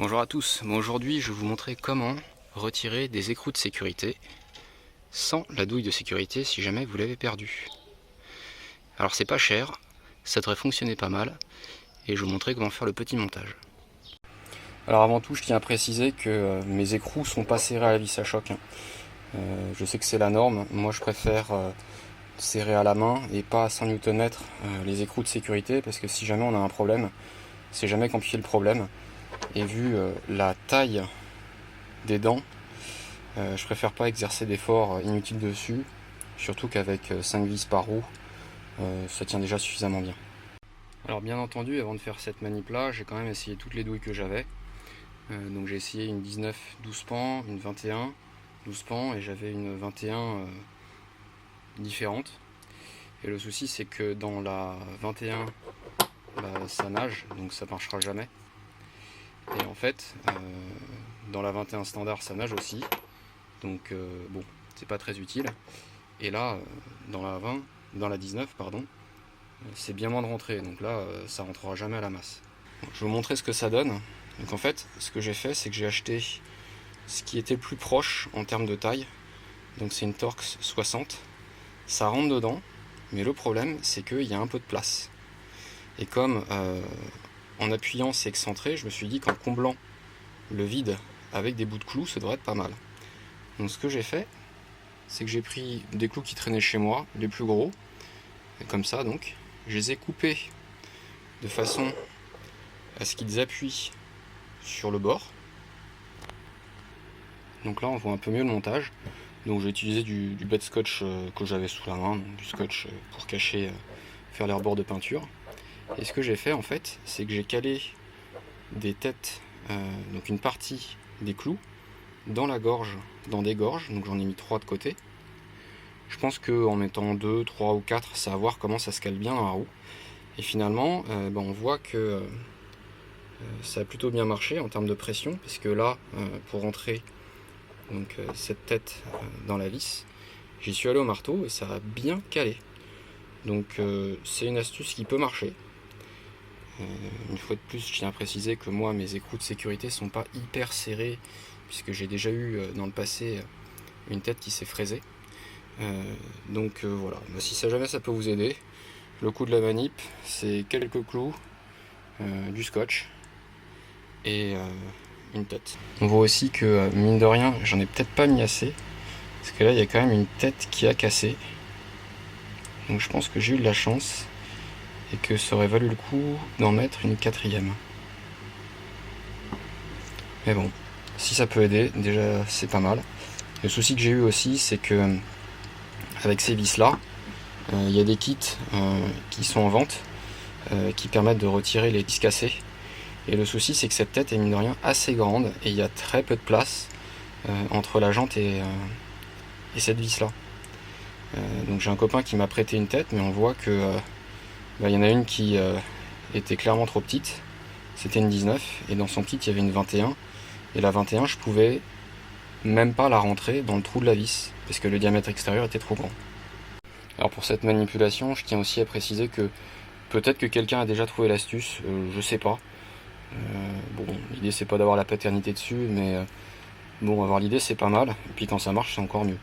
Bonjour à tous, aujourd'hui je vais vous montrer comment retirer des écrous de sécurité sans la douille de sécurité si jamais vous l'avez perdue. Alors c'est pas cher, ça devrait fonctionner pas mal et je vais vous montrer comment faire le petit montage. Alors avant tout je tiens à préciser que mes écrous sont pas serrés à la vis à choc. Je sais que c'est la norme, moi je préfère serrer à la main et pas à 100 Nm les écrous de sécurité parce que si jamais on a un problème, c'est jamais compliqué le problème. Et vu la taille des dents, je préfère pas exercer d'efforts inutiles dessus, surtout qu'avec 5 vis par roue, ça tient déjà suffisamment bien. Alors bien entendu, avant de faire cette manip là, j'ai quand même essayé toutes les douilles que j'avais. Donc j'ai essayé une 19 12 pans, une 21 12 pans et j'avais une 21 différente. Et le souci c'est que dans la 21, ça nage, donc ça marchera jamais. Et en fait, dans la 21 standard ça nage aussi, donc bon, c'est pas très utile. Et là, dans la 19, pardon, c'est bien moins de rentrée, donc là, ça rentrera jamais à la masse. Bon, je vais vous montrer ce que ça donne. Donc en fait, ce que j'ai fait, c'est que j'ai acheté ce qui était le plus proche en termes de taille. Donc c'est une Torx 60. Ça rentre dedans, mais le problème, c'est qu'il y a un peu de place. Et comme en appuyant, c'est excentré, je me suis dit qu'en comblant le vide avec des bouts de clous, ça devrait être pas mal. Donc ce que j'ai fait, c'est que j'ai pris des clous qui traînaient chez moi, les plus gros, et comme ça donc, je les ai coupés de façon à ce qu'ils appuient sur le bord. Donc là on voit un peu mieux le montage. Donc j'ai utilisé du bête scotch que j'avais sous la main, du scotch pour cacher, faire les rebords de peinture. Et ce que j'ai fait en fait, c'est que j'ai calé des têtes, donc une partie des clous, dans la gorge, dans des gorges, donc j'en ai mis 3 de côté. Je pense qu'en mettant 2, 3 ou 4, ça va voir comment ça se cale bien dans la roue. Et finalement, on voit que ça a plutôt bien marché en termes de pression, parce que là, pour rentrer donc, cette tête dans la vis, j'y suis allé au marteau et ça a bien calé. Donc c'est une astuce qui peut marcher. Une fois de plus, je tiens à préciser que moi, mes écrous de sécurité sont pas hyper serrés, puisque j'ai déjà eu dans le passé une tête qui s'est fraisée. Donc voilà, si jamais ça peut vous aider, le coup de la manip, c'est quelques clous, du scotch et une tête. On voit aussi que mine de rien, j'en ai peut-être pas mis assez, parce que là il y a quand même une tête qui a cassé. Donc je pense que j'ai eu de la chance et que ça aurait valu le coup d'en mettre une 4e. Mais bon, si ça peut aider, déjà c'est pas mal. Le souci que j'ai eu aussi, c'est que avec ces vis là, il y a des kits qui sont en vente qui permettent de retirer les vis cassées. Et le souci, c'est que cette tête est mine de rien assez grande et il y a très peu de place entre la jante et cette vis là. Donc j'ai un copain qui m'a prêté une tête, mais on voit que il y en a une qui était clairement trop petite. C'était une 19 et dans son kit il y avait une 21 et la 21 je pouvais même pas la rentrer dans le trou de la vis parce que le diamètre extérieur était trop grand. Alors pour cette manipulation, je tiens aussi à préciser que peut-être que quelqu'un a déjà trouvé l'astuce, je sais pas. Bon, l'idée c'est pas d'avoir la paternité dessus, mais bon, avoir l'idée c'est pas mal, et puis quand ça marche c'est encore mieux.